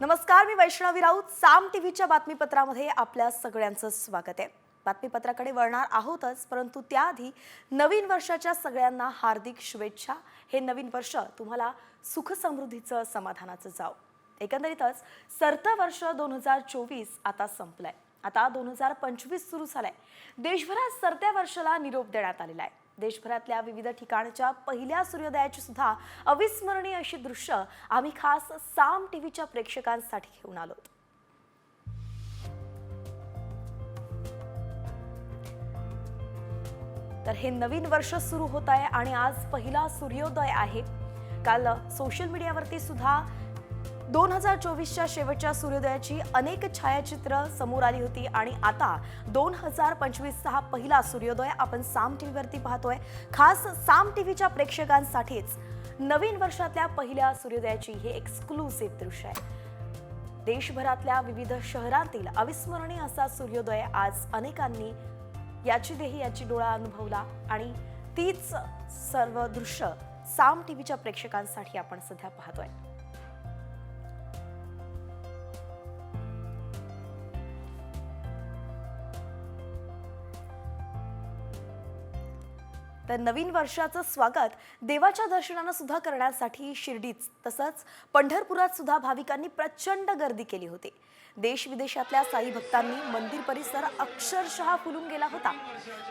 नमस्कार, मी वैष्णवी राऊत. साम टीव्हीच्या बातमीपत्रामध्ये आपल्या सगळ्यांचं स्वागत आहे. बातमीपत्राकडे वळणार आहोतच, परंतु त्याआधी नवीन वर्षाच्या सगळ्यांना हार्दिक शुभेच्छा. हे नवीन वर्ष तुम्हाला सुख समृद्धीचं, समाधानाचं जाओ. एकंदरीतच सरतं वर्ष 2024 आता संपलंय. आता 2025 सुरू झालंय. देशभरात सरत्या वर्षाला निरोप देण्यात आलेला आहे. देशभरातल्या विविध ठिकाणच्या पहिल्या सूर्योदयाची सुद्धा अविस्मरणीय अशी दृश्य आम्ही खास साम टीव्हीच्या प्रेक्षकांसाठी घेऊन आलो. तर हे नवीन वर्ष सुरू होत आहे आणि आज पहिला सूर्योदय आहे. काल सोशल मीडियावरती सुद्धा 2024च्या शेवटच्या सूर्योदयाची अनेक छायाचित्र समोर आली होती आणि आता 2025चा हा पहिला सूर्योदय आपण साम टीव्हीवरती पाहतोय. खास साम टीव्हीच्या प्रेक्षकांसाठीच नवीन वर्षातल्या पहिल्या सूर्योदयाची हे एक्सक्लुसिव्ह दृश्य आहे. देशभरातल्या विविध शहरांतील अविस्मरणीय असा सूर्योदय आज अनेकांनी याची डोळा अनुभवला आणि तीच सर्व दृश्य साम टीव्हीच्या प्रेक्षकांसाठी आपण सध्या पाहतोय. तर नवीन वर्षाचं स्वागत देवाच्या दर्शनानं सुद्धा करण्यासाठी शिर्डीत तसंच पंढरपुरात सुद्धा भाविकांनी प्रचंड गर्दी केली होती. देश विदेशातल्या साई भक्तांनी मंदिर परिसर अक्षरशः फुलून गेला होता.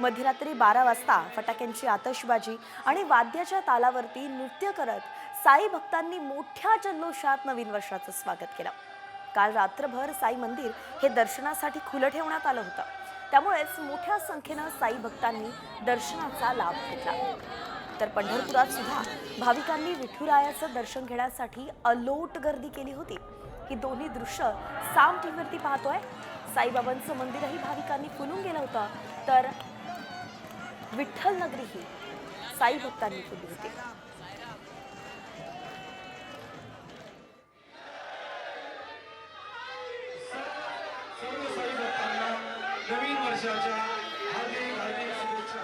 मध्यरात्री 12 वाजता फटाक्यांची आतषबाजी आणि वाद्याच्या तालावरती नृत्य करत साई भक्तांनी मोठ्या जल्लोषात नवीन वर्षाचं स्वागत केलं. काल रात्रभर साई मंदिर हे दर्शनासाठी खुलं ठेवण्यात आलं होतं. त्यामुळेच मोठ्या संख्येनं साई भक्तांनी दर्शनाचा लाभ घेतला. तर पंढरपुरात सुद्धा भाविकांनी विठुरायाचं दर्शन घेण्यासाठी अलोट गर्दी केली होती. ही दोन्ही दृश्य साम टीव्हीवरती पाहतोय. साईबाबांचं मंदिरही भाविकांनी फुलून गेलं होतं, तर विठ्ठल नगरीही साई भक्तांनी फुलली होती. नवीन वर्षाच्या हार्दिक हार्दिक शुभेच्छा.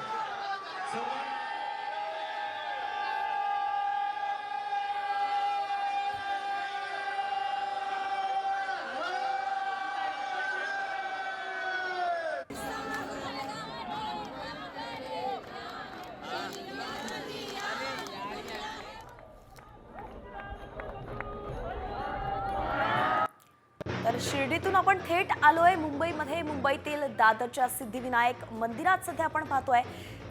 तर शिर्डीतून आपण थेट आलोय मुंबईमध्ये. मुंबईतील दादरच्या सिद्धिविनायक मंदिरात सध्या आपण पाहतोय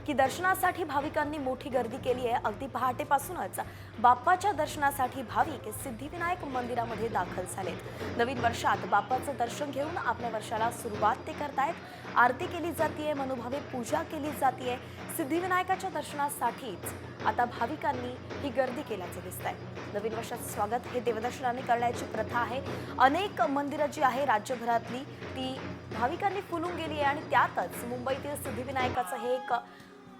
की दर्शनासाठी भाविकांनी मोठी गर्दी केली आहे. अगदी पहाटेपासूनच बाप्पाच्या दर्शनासाठी भाविक सिद्धिविनायक मंदिरामध्ये दाखल झालेत. नवीन वर्षात बाप्पाचं दर्शन घेऊन आपल्या वर्षाला सुरुवात ते करतायत. आरती केली जातीये, मनोभावे पूजा केली जातीये. सिद्धिविनायकाच्या दर्शनासाठीच आता भाविकांनी ही गर्दी केल्याचं दिसतंय. नवीन वर्षाचं स्वागत हे देवदर्शनाने करण्याची प्रथा आहे. अनेक मंदिरं जी आहे राज्यभरातली ती भाविकांनी फुलून गेली आहे आणि त्यातच मुंबईतील सिद्धिविनायकाचं हे एक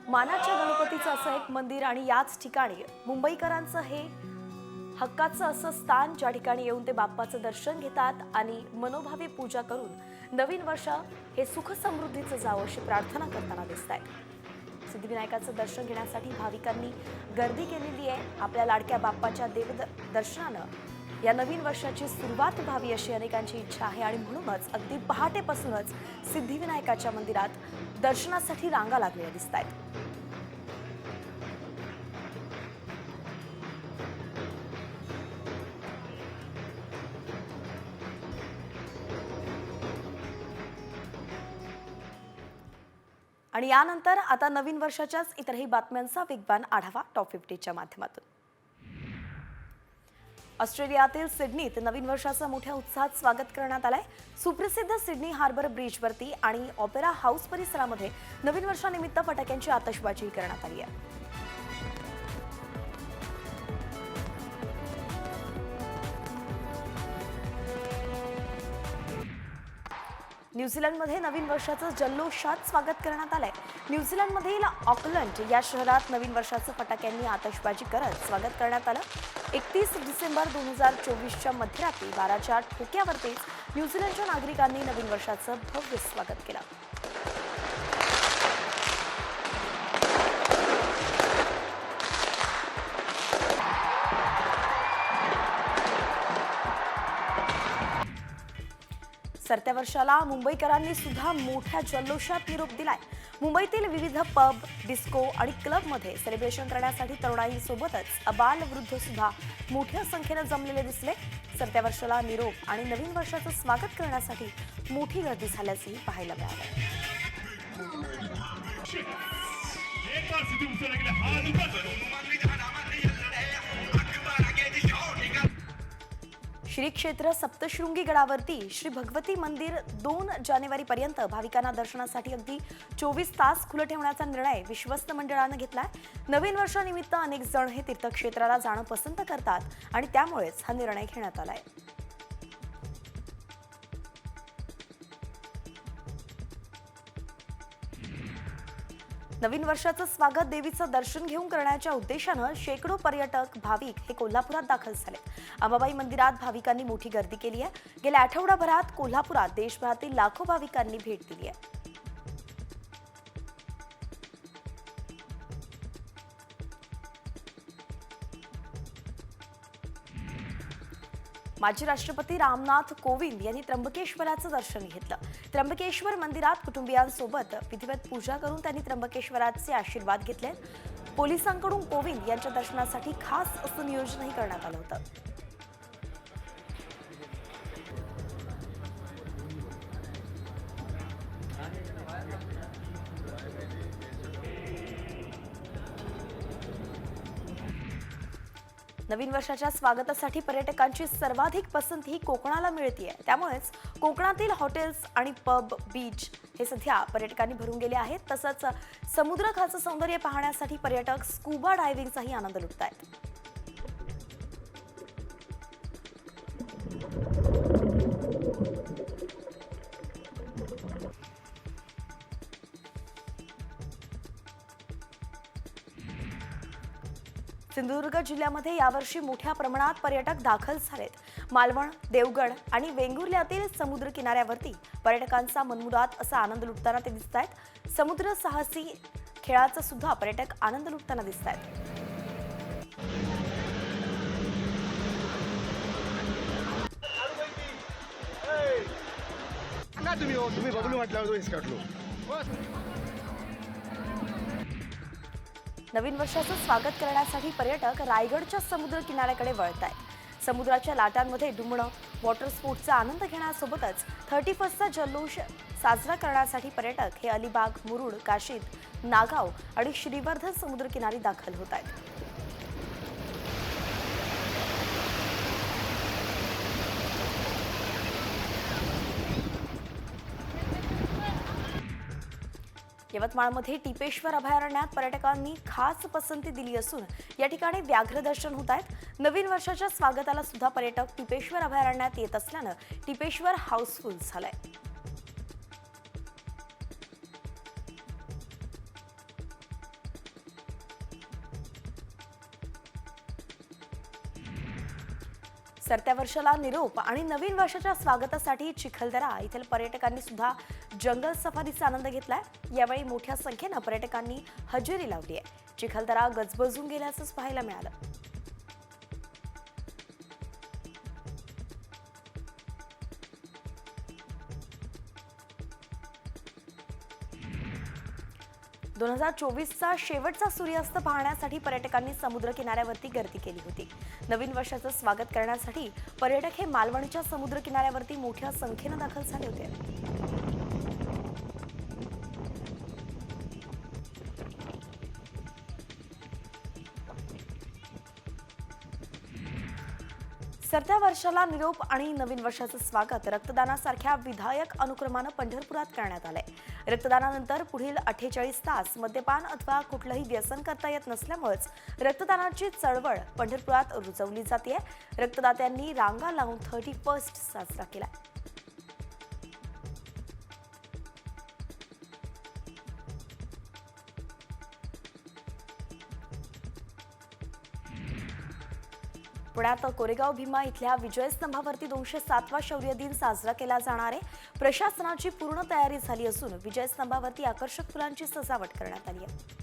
मानाच्या गणपतीचं असं एक मंदिर आणि याच ठिकाणी मुंबईकरांचं हे हक्काचं असं स्थान, ज्या ठिकाणी येऊन ते बाप्पाचं दर्शन घेतात आणि मनोभावे पूजा करून नवीन वर्ष हे सुख समृद्धीचं जावं अशी प्रार्थना करताना दिसत आहे. सिद्धिविनायकाचं दर्शन घेण्यासाठी भाविकांनी गर्दी केलेली आहे. आपल्या लाडक्या बाप्पाच्या दर्शनानं या नवीन वर्षाची सुरुवात व्हावी अशी अनेकांची इच्छा आहे आणि म्हणूनच अगदी पहाटेपासूनच सिद्धिविनायकाच्या मंदिरात दर्शनासाठी रांगा लागलेल्या दिसत आहेत. आणि यानंतर आता नवीन वर्षाच्याच इतरही बातम्यांचा वेगवान आढावा टॉप 50च्या माध्यमातून. ऑस्ट्रेलियातील सिडनीत नवीन वर्षाचं मोठ्या उत्साहात स्वागत करण्यात आलंय. सुप्रसिद्ध सिडनी हार्बर ब्रिजवरती आणि ऑपेरा हाऊस परिसरामध्ये नवीन वर्षानिमित्त फटाक्यांची आतषबाजी करण्यात आली आहे. न्यूझीलंडमध्ये नवीन वर्षाचं जल्लोषात स्वागत करण्यात आलंय. न्यूझीलंडमधील ऑकलंड या शहरात नवीन वर्षाचं फटाक्यांनी आतषबाजी करत स्वागत करण्यात आलं. 31 डिसेंबर 2024च्या मध्यरात्री 12च्या ठोक्यावरतीच न्यूझीलंडच्या नागरिकांनी नवीन वर्षाचं भव्य स्वागत केलं. सरत्या वर्षाला मुंबईकरांनी सुद्धा मोठ्या जल्लोषात निरोप दिलाय. मुंबईतील विविध पब, डिस्को आणि क्लबमध्ये सेलिब्रेशन करण्यासाठी तरुणाईसोबतच अबालवृद्ध सुद्धा मोठ्या संख्येने जमलेले दिसले. सरत्या वर्षाला निरोप आणि नवीन वर्षाचं स्वागत करण्यासाठी मोठी गर्दी झाल्याचंही पाहायला मिळालं. श्री क्षेत्र सप्तशृंगी गडावरती श्री भगवती मंदिर 2 जानेवारीपर्यंत भाविकांना दर्शनासाठी अगदी 24 तास खुलं ठेवण्याचा निर्णय विश्वस्त मंडळानं घेतलाय. नवीन वर्षानिमित्त अनेक जण हे तीर्थक्षेत्राला जाणं पसंत करतात आणि त्यामुळेच हा निर्णय घेण्यात आलाय. नवीन वर्षाचं स्वागत देवीचं दर्शन घेऊन करण्याच्या उद्देशानं शेकडो पर्यटक भाविक हे कोल्हापुरात दाखल झाले. अंबाबाई मंदिरात भाविकांनी मोठी गर्दी केली आहे. गेल्या आठवडाभरात कोल्हापुरात देशभरातील लाखो भाविकांनी भेट दिली आहे. माजी राष्ट्रपती रामनाथ कोविंद यांनी त्र्यंबकेश्वराचं दर्शन घेतलं. त्र्यंबकेश्वर मंदिरात कुटुंबियांसोबत विधिवत पूजा करून त्यांनी त्र्यंबकेश्वराचे आशीर्वाद घेतले. पोलिसांकडून कोविंद यांच्या दर्शनासाठी खास असं नियोजनही करण्यात आलं होतं. नवीन वर्षाच्या स्वागतासाठी पर्यटकांची सर्वाधिक पसंती ही कोकणाला मिळतेय. त्यामुळेच कोकणातील हॉटेल्स आणि पब, बीच हे सध्या पर्यटकांनी भरून गेले आहेत. तसंच समुद्रखाचं सौंदर्य पाहण्यासाठी पर्यटक स्कुबा डायव्हिंगचाही आनंद लुटतायत. सिंधुदुर्ग जिल्ह्यामध्ये यावर्षी मोठ्या प्रमाणात पर्यटक दाखल झालेत. मालवण, देवगड आणि वेंगुर्ल्यातील समुद्र किनाऱ्यावरती पर्यटकांचा मनमुराद असा आनंद लुटताना ते दिसत आहेत. समुद्र साहसी खेळाचा सुद्धा पर्यटक आनंद लुटताना दिसत आहेत. तुम्ही बबलू म्हटल्यावर हिसकाटलो. नवीन वर्षाचं स्वागत करण्यासाठी पर्यटक रायगडच्या समुद्र किनाऱ्याकडे वळत आहेत. समुद्राच्या लाटांमध्ये डुंबणं, वॉटर स्पोर्ट्सचा आनंद घेण्यासोबतच 31sta जल्लोष साजरा करण्यासाठी पर्यटक हे अलिबाग, मुरुड, काशीद, नागाव आणि श्रीवर्धन समुद्रकिनारी दाखल होत आहेत. यवतमाळमध्ये टिपेश्वर अभयारण्यात पर्यटकांनी खास पसंती दिली असून या ठिकाणी व्याघ्र दर्शन होत आहेत. नवीन वर्षाच्या स्वागताला सुद्धा पर्यटक टिपेश्वर अभयारण्यात येत असल्यानं टिपेश्वर हाऊसफुल झालंय. सरत्या वर्षाला निरोप आणि नवीन वर्षाच्या स्वागतासाठी चिखलदरा येथील पर्यटकांनी सुद्धा जंगल सफारीचा आनंद घेतलाय. यावेळी मोठ्या संख्येनं पर्यटकांनी हजेरी लावली आहे. चिखलदरा गजबजून गेल्याचंच पाहायला मिळालं. दोन 2024चा शेवटचा सूर्यास्त पाहण्यासाठी पर्यटकांनी समुद्र किनाऱ्यावरती गर्दी केली होती. नवीन वर्षाचं स्वागत करण्यासाठी पर्यटक हे मालवणच्या समुद्र किनाऱ्यावरती मोठ्या संख्येनं दाखल झाले होते. सरत्या वर्षाला निरोप आणि नवीन वर्षाचं स्वागत रक्तदानासारख्या विधायक अनुक्रमानं पंढरपुरात करण्यात आलंय. रक्तदानानंतर पुढील 48 तास मद्यपान अथवा कुठलंही व्यसन करता येत नसल्यामुळेच रक्तदानाची चळवळ पंढरपुरात रुजवली जाते. रक्तदात्यांनी रांगा लावून 31st साजरा केला. पुण्यात कोरेगाव भीमा इथल्या विजयस्तंभावरती 207वा शौर्य दिन साजरा केला जाणार आहे. प्रशासनाची पूर्ण तयारी झाली असून विजयस्तंभावरती आकर्षक फुलांची सजावट करण्यात आली आहे.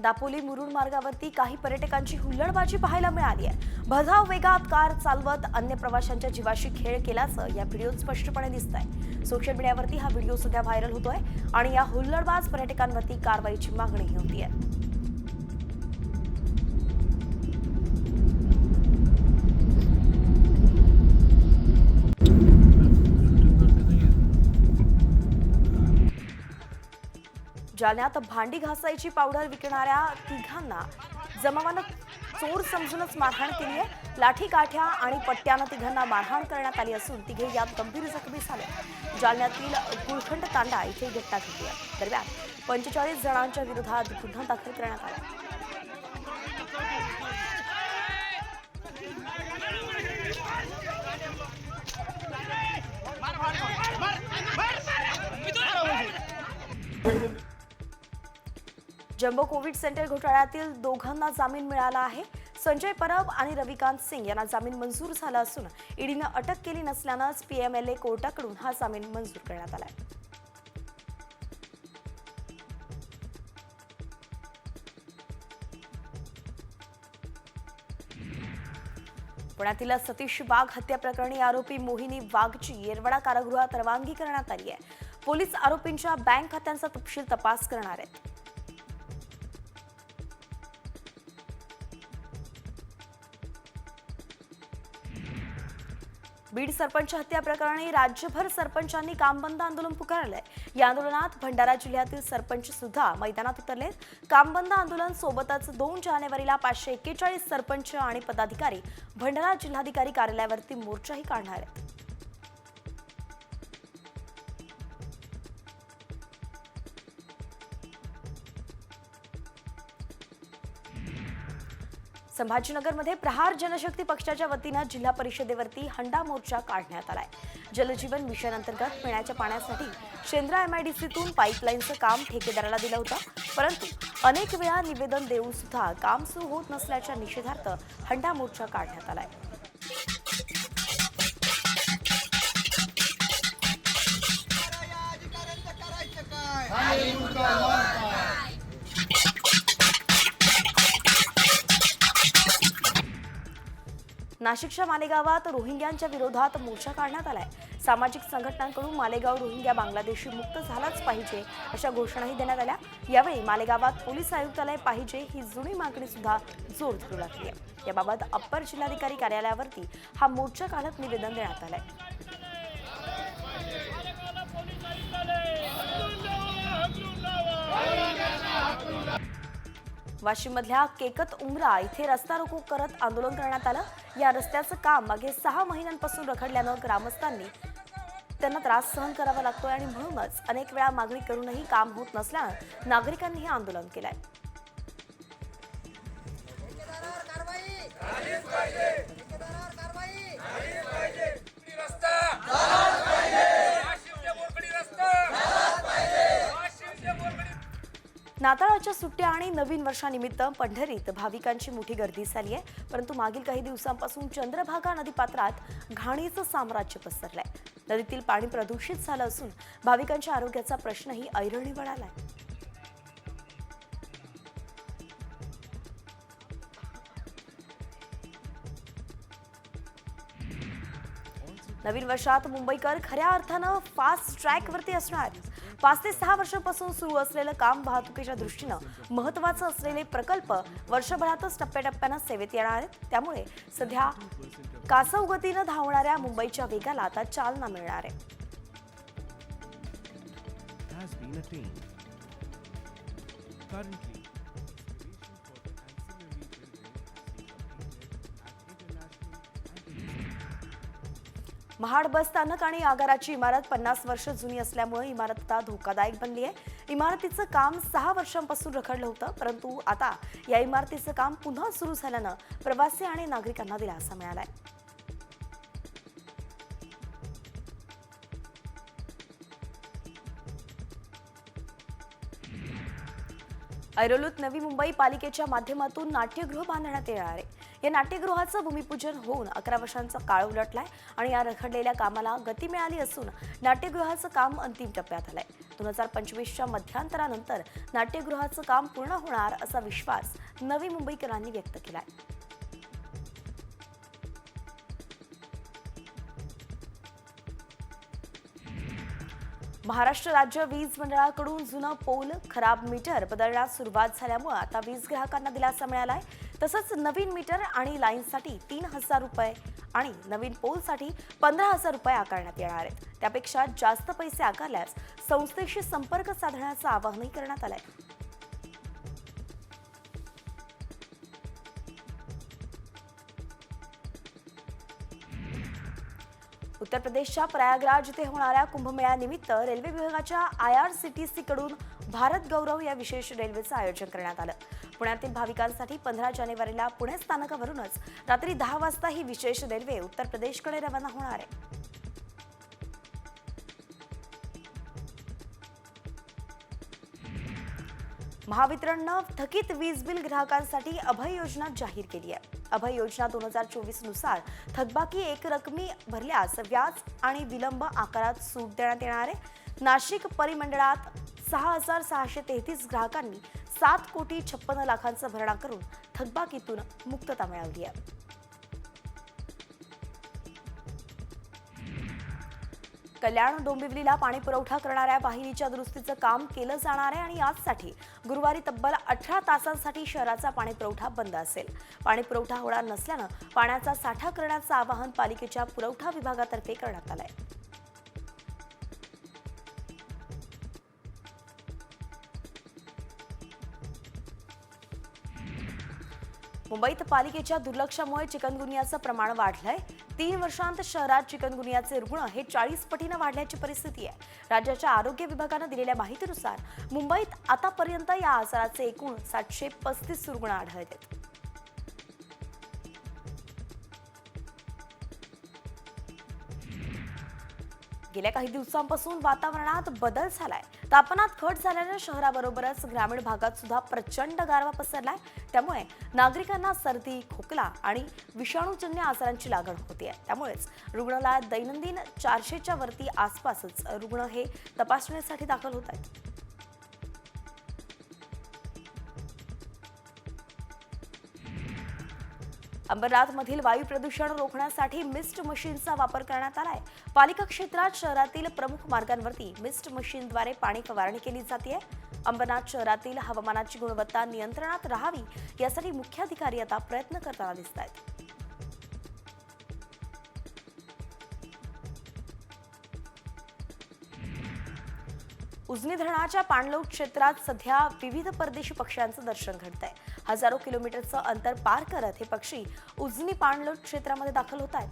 दापोली मुरुड मार्गावरती काही पर्यटकांची हुल्लडबाजी पाहायला मिळाली आहे. भरधाव वेगात कार चालवत अन्य प्रवाशांच्या जीवाशी खेळ केल्याचं या व्हिडिओत स्पष्टपणे दिसत आहे. सोशल मीडियावरती हा व्हिडिओ सध्या व्हायरल होतोय आणि या हुल्लडबाज पर्यटकांवरती कारवाईची मागणी होतीये. जालन्यात भांडी घासायची पावडर विकणाऱ्या तिघांना जमावानं चोर समजूनच मारहाण केली आहे. लाठी काठ्या आणि पट्ट्यानं तिघांना मारहाण करण्यात आली असून तिघे यात गंभीर जखमी झाले. जालन्यातील गुळखंड तांडा इथे ही घटना घडली आहे. दरम्यान 45 जणांच्या विरोधात गुन्हा दाखल करण्यात आला. जम्बो कोविड सेंटर घोटाळ्यातील दोघांना जामीन मिळाला आहे. संजय परब आणि रविकांत सिंग यांना जामीन मंजूर झाला असून ईडीनं अटक केली नसल्यानंच पीएमएलए कोर्टाकडून हा जामीन मंजूर करण्यात आलाय. पुण्यातील सतीश वाघ हत्या प्रकरणी आरोपी मोहिनी वाघची येरवडा कारागृहात रवानगी करण्यात आली आहे. पोलीस आरोपींच्या बँक खात्यांचा तपशील तपास करणार आहेत. बीड सरपंच हत्या प्रकरणी राज्यभर सरपंचांनी कामबंद आंदोलन पुकारलंय. या आंदोलनात भंडारा जिल्ह्यातील सरपंच सुद्धा मैदानात उतरलेत. कामबंद आंदोलन सोबतच 2 जानेवारीला 541 सरपंच आणि पदाधिकारी भंडारा जिल्हाधिकारी कार्यालयावरती मोर्चाही काढणार आहेत. संभाजीनगरमध्ये प्रहार जनशक्ती पक्षाच्या वतीनं जिल्हा परिषदेवरती हंडा मोर्चा काढण्यात आलाय. जलजीवन मिशन अंतर्गत पिण्याच्या पाण्यासाठी शेंद्रा एमआयडीसीतून पाईपलाईनचं काम ठेकेदाराला दिलं होतं, परंतु अनेक वेळा निवेदन देऊन सुद्धा काम सुरू होत नसल्याच्या निषेधार्थ हंडा मोर्चा काढण्यात आलाय. नाशिकच्या मालेगावात रोहिंग्यांच्या विरोधात मोर्चा काढण्यात आलाय. सामाजिक संघटनांकडून मालेगाव रोहिंग्या बांगलादेशी मुक्त झालाच पाहिजे अशा घोषणाही देण्यात आल्या. यावेळी मालेगावात पोलीस आयुक्तालय पाहिजे ही जुनी मागणी सुद्धा जोर धरू लागली आहे. याबाबत अप्पर जिल्हाधिकारी कार्यालयावरती हा मोर्चा काढत निवेदन देण्यात आलंय. वाशिममधल्या केकत उमरा इथे रस्ता रोको करत आंदोलन करण्यात आलं. या रस्त्याचं काम मागे 6 महिन्यांपासून रखडल्यानं ग्रामस्थांनी त्यांना त्रास सहन करावा लागतोय आणि म्हणूनच अनेक वेळा मागणी करूनही काम होत नसल्यानं नागरिकांनी हे आंदोलन केलंय. नाताळाच्या सुट्ट्या आणि नवीन वर्षानिमित्त पंढरीत भाविकांची मोठी गर्दी झाली आहे. परंतु मागील काही दिवसांपासून चंद्रभागा नदीपात्रात घाणीचं साम्राज्य पसरलंय. नदीतील पाणी प्रदूषित झालं असून भाविकांच्या आरोग्याचा प्रश्नही ऐरणीवर आलाय. नवीन वर्षात मुंबईकर खऱ्या अर्थानं फास्ट ट्रॅकवरती असणार. 5 ते 6 वर्षांपासून सुरू असलेलं काम वाहतुकीच्या दृष्टीनं महत्त्वाचं असलेले प्रकल्प वर्षभरातच टप्प्याटप्प्यानं सेवेत येणार आहेत. त्यामुळे सध्या कासव गतीनं धावणाऱ्या मुंबईच्या वेगाला आता चालना मिळणार आहे. महाड बस स्थानक आणि आगाराची इमारत 50 वर्ष जुनी असल्यामुळे इमारत आता धोकादायक बनली आहे. इमारतीचं काम 6 वर्षांपासून रखडलं होतं, परंतु आता या इमारतीचं काम पुन्हा सुरू झाल्यानं प्रवासी आणि नागरिकांना दिलासा मिळालाय. ऐरोलीत नवी मुंबई पालिकेच्या माध्यमातून नाट्यगृह बांधण्यात येणार आहे. या नाट्यगृहाचं भूमिपूजन होऊन 11 वर्षांचा काळ उलटलाय आणि या रखडलेल्या कामाला गती मिळाली असून नाट्यगृहाचं काम अंतिम टप्प्यात आलंय. 2025च्या मध्यांतरानंतर नाट्यगृहाचं काम पूर्ण होणार असा विश्वास नवी मुंबईकरांनी व्यक्त केलाय. महाराष्ट्र राज्य वीज मंडळाकडून जुनं पोल खराब मीटर बदलण्यास सुरुवात झाल्यामुळे आता वीज ग्राहकांना दिलासा मिळालाय. तसंच नवीन मीटर आणि लाईनसाठी 3,000 रुपये आणि नवीन पोलसाठी 15,000 रुपये आकारण्यात येणार आहेत. त्यापेक्षा जास्त पैसे आकारल्यास संस्थेशी संपर्क साधण्याचं आवाहनही करण्यात आलंय. उत्तर प्रदेशच्या प्रयागराज येथे होणाऱ्या कुंभमेळ्यानिमित्त रेल्वे विभागाच्या IRCTC कडून भारत गौरव या विशेष रेल्वेचं आयोजन करण्यात आलं. पुण्यातील भाविकांसाठी 15 जानेवारीला पुणे स्थानकावरूनच रात्री 10 वाजता ही विशेष रेल्वे उत्तर प्रदेशकडे रवाना होणार आहे. महावितरणनं थकीत वीज बिल ग्राहकांसाठी अभय योजना जाहीर केली आहे. अभय योजना 2024 नुसार थकबाकी एक रकमी भरल्यास व्याज आणि विलंब आकारात सूट देण्यात येणार आहे. नाशिक परिमंडळात 6,633 ग्राहकांनी 7,56,00,000चं भरणा करून थकबाकीतून मुक्तता मिळवली आहे. कल्याण डोंबिवलीला पाणी पुरवठा करणाऱ्या वाहिनीच्या दुरुस्तीचं काम केलं जाणार आहे आणि यासाठी गुरुवारी तब्बल 18 तासांसाठी शहराचा पाणी पुरवठा बंद असेल. पाणी पुरवठा होणार नसल्यानं पाण्याचा साठा करण्याचं आवाहन पालिकेच्या पुरवठा विभागातर्फे करण्यात आलंय. मुंबईत पालिकेच्या दुर्लक्षामुळे चिकनगुनियाचं प्रमाण वाढलंय. 3 वर्षांत शहरात चिकनगुनियाचे रुग्ण हे 40 पटीनं वाढल्याची परिस्थिती आहे. राज्याच्या आरोग्य विभागानं दिलेल्या माहितीनुसार मुंबईत आतापर्यंत या आजाराचे एकूण 735 रुग्ण आढळले. गेल्या काही दिवसांपासून वातावरणात बदल झालाय. तापमानात घट झाल्यानं शहराबरोबरच ग्रामीण भागात सुद्धा प्रचंड गारवा पसरलाय. त्यामुळे नागरिकांना सर्दी, खोकला आणि विषाणूजन्य आजारांची लागण होते. त्यामुळेच रुग्णालयात दैनंदिन 400च्या वरती आसपासच रुग्ण हे तपासणीसाठी दाखल होत आहेत. अंबरनाथमधील वायू प्रदूषण रोखण्यासाठी मिस्ट मशीनचा वापर करण्यात आलाय. पालिका क्षेत्रात शहरातील प्रमुख मार्गांवरती मिस्ट मशीनद्वारे पाणी फवारणी केली जाते. अंबरनाथ शहरातील हवामानाची गुणवत्ता नियंत्रणात राहावी यासाठी मुख्याधिकारी आता प्रयत्न करताना दिसत आहेत. उजनी धरणाच्या पाणलोट क्षेत्रात सध्या विविध परदेशी पक्ष्यांचं दर्शन घडतंय. हजारो किलोमीटरचं अंतर पार करत हे पक्षी उजनी पाणलोट क्षेत्रामध्ये दाखल होत आहेत.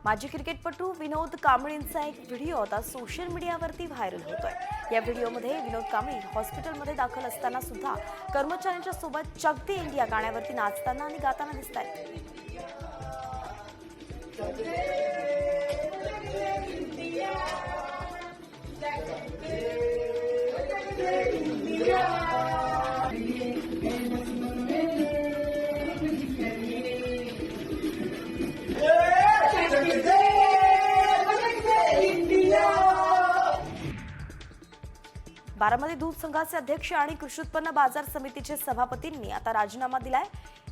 माजी क्रिकेटपटू विनोद कांबळींचा एक व्हिडिओ आता सोशल मीडियावरती व्हायरल होतोय. या व्हिडिओमध्ये विनोद कांबळी हॉस्पिटलमध्ये दाखल असताना सुद्धा कर्मचाऱ्यांच्या सोबत चक दे इंडिया गाण्यावरती नाचताना आणि गाताना दिसतायत. बारामती दूध संघाचे अध्यक्ष आणि कृषी उत्पन्न बाजार समितीचे सभापतींनी आता राजीनामा दिलाय.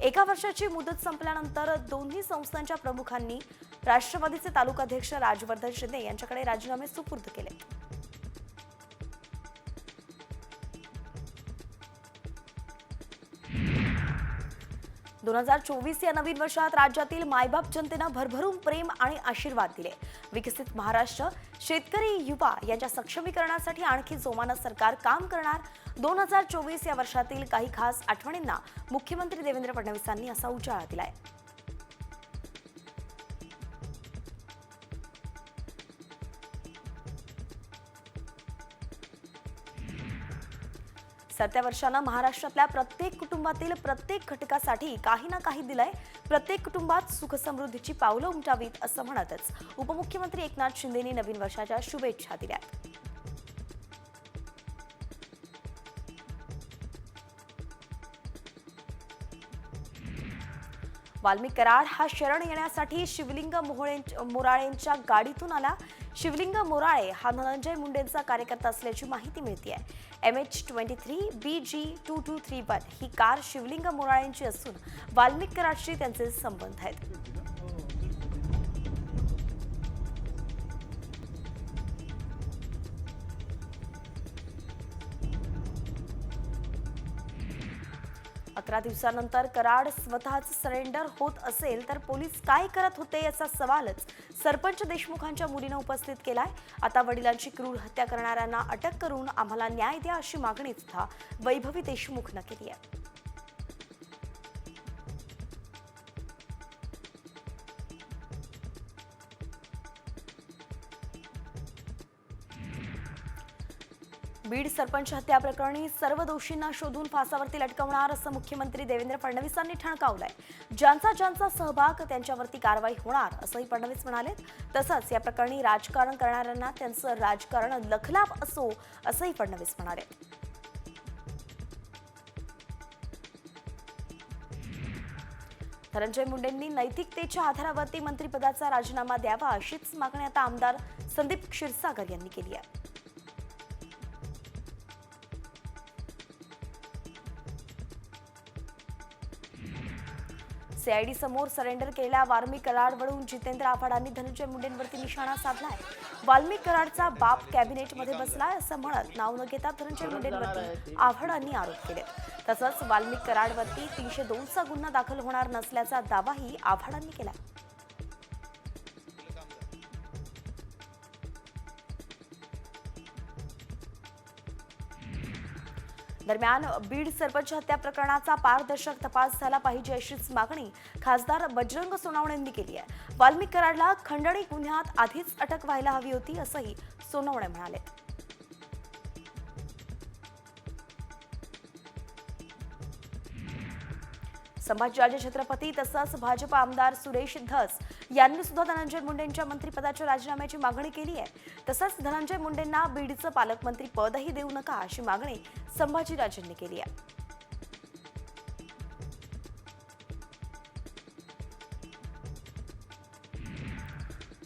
1 वर्षाची मुदत संपल्यानंतर दोन्ही संस्थांच्या प्रमुखांनी राष्ट्रवादीचे तालुकाध्यक्ष राजवर्धन शिंदे यांच्याकडे राजीनामे सुपूर्द केले. दोन 2024 या नवीन वर्षात राज्यातील मायबाप जनतेनं भरभरून प्रेम आणि आशीर्वाद दिले. विकसित महाराष्ट्र, शेतकरी, युवा यांच्या सक्षमीकरणासाठी आणखी जोमानं सरकार काम करणार. 2024 या वर्षातील काही खास आठवणींना मुख्यमंत्री देवेंद्र फडणवीसांनी असा उजाळा दिलाय. सरत्या वर्षानं महाराष्ट्रातल्या प्रत्येक कुटुंबातील प्रत्येक घटकासाठी काही ना काही दिलंय. प्रत्येक कुटुंबात सुख समृद्धीची पावलं उमटावीत असं म्हणतच उपमुख्यमंत्री एकनाथ शिंदेंनी नवीन वर्षाच्या शुभेच्छा दिल्यात. वाल्मिक कराड हा शरण येण्यासाठी शिवलिंग मोराळेंच्या गाडीतून आला. शिवलिंग मोराळे हा धनंजय मुंडेंचा कार्यकर्ता असल्याची माहिती मिळते. MH23 BG2231 ही कार शिवलिंग मोराळेंची असून वाल्मिक कराडशी त्यांचे संबंध आहेत. अकरा दिवसानंतर कराड स्वतःच सरेंडर होत असेल तर पोलीस काय करत होते याचा सवालच सरपंच देशमुखांच्या मुलीनं उपस्थित केलाय. आता वडिलांची क्रूर हत्या करणाऱ्यांना अटक करून आम्हाला न्याय द्या अशी मागणी सुद्धा वैभवी देशमुखनं केली आहे. बीड सरपंच हत्या प्रकरणी सर्व दोषींना शोधून फासावरती लटकवणार असं मुख्यमंत्री देवेंद्र फडणवीसांनी ठणकावलंय. ज्यांचा सहभाग त्यांच्यावरती कारवाई होणार असंही फडणवीस म्हणाले. तसंच या प्रकरणी राजकारण करणाऱ्यांना त्यांचं राजकारण लखलाप असो असंही फडणवीस म्हणाले. धनंजय मुंडेंनी नैतिकतेच्या आधारावरती मंत्रिपदाचा राजीनामा द्यावा अशीच मागणी आता आमदार संदीप क्षीरसागर यांनी केली आहे. CID समोर सरेंडर केलेल्या वाल्मिक कराडवरून जितेंद्र आव्हाडांनी धनंजय मुंडेंवरती निशाणा साधलाय. वाल्मिक कराडचा बाप कॅबिनेटमध्ये बसलाय असं म्हणत नाव न घेता धनंजय मुंडेंवरती आव्हाडांनी आरोप केले. तसंच वाल्मिक कराडवरती 302चा गुन्हा दाखल होणार नसल्याचा दावाही आव्हाडांनी केला. दरम्यान बीड सरपंच हत्या प्रकरणाचा पारदर्शक तपास झाला पाहिजे अशीच मागणी खासदार बजरंग सोनवणेंनी केली आहे. वाल्मिक कराडला खंडणी गुन्ह्यात आधीच अटक व्हायला हवी होती असंही सोनवणे म्हणाले. संभाजीराजे छत्रपती तसंच भाजप आमदार सुरेश धस यांनी सुद्धा धनंजय मुंडेंच्या मंत्रिपदाच्या राजीनाम्याची मागणी केली आहे. तसंच धनंजय मुंडेंना बीडचं पालकमंत्री पदही देऊ नका अशी मागणी संभाजीराजेंनी केली आहे.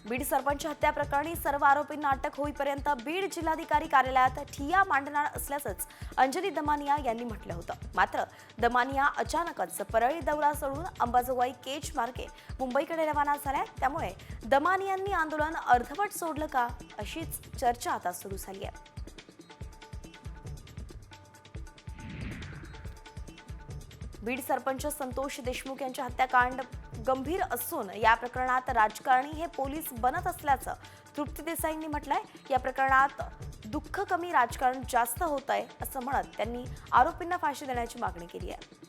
बीड सरपंच हत्या प्रकरणी सर्व आरोपींना अटक होईपर्यंत बीड जिल्हाधिकारी कार्यालयात ठिय्या मांडणार असल्याचंच अंजली दमानिया यांनी म्हटलं होतं. मात्र दमानिया अचानकच परळी दौरा सोडून अंबाजोगाई केज मार्गे मुंबईकडे रवाना झाल्या. त्यामुळे दमानियांनी आंदोलन अर्धवट सोडलं का अशीच चर्चा आता सुरू झाली आहे. बीड सरपंच संतोष देशमुख यांच्या हत्याकांड गंभीर असून या प्रकरणात राजकारणी हे पोलीस बनत असल्याचं तृप्ती देसाईंनी म्हटलंय. या प्रकरणात दुःख कमी राजकारण जास्त होत आहे असं म्हणत त्यांनी आरोपींना फाशी देण्याची मागणी केली आहे.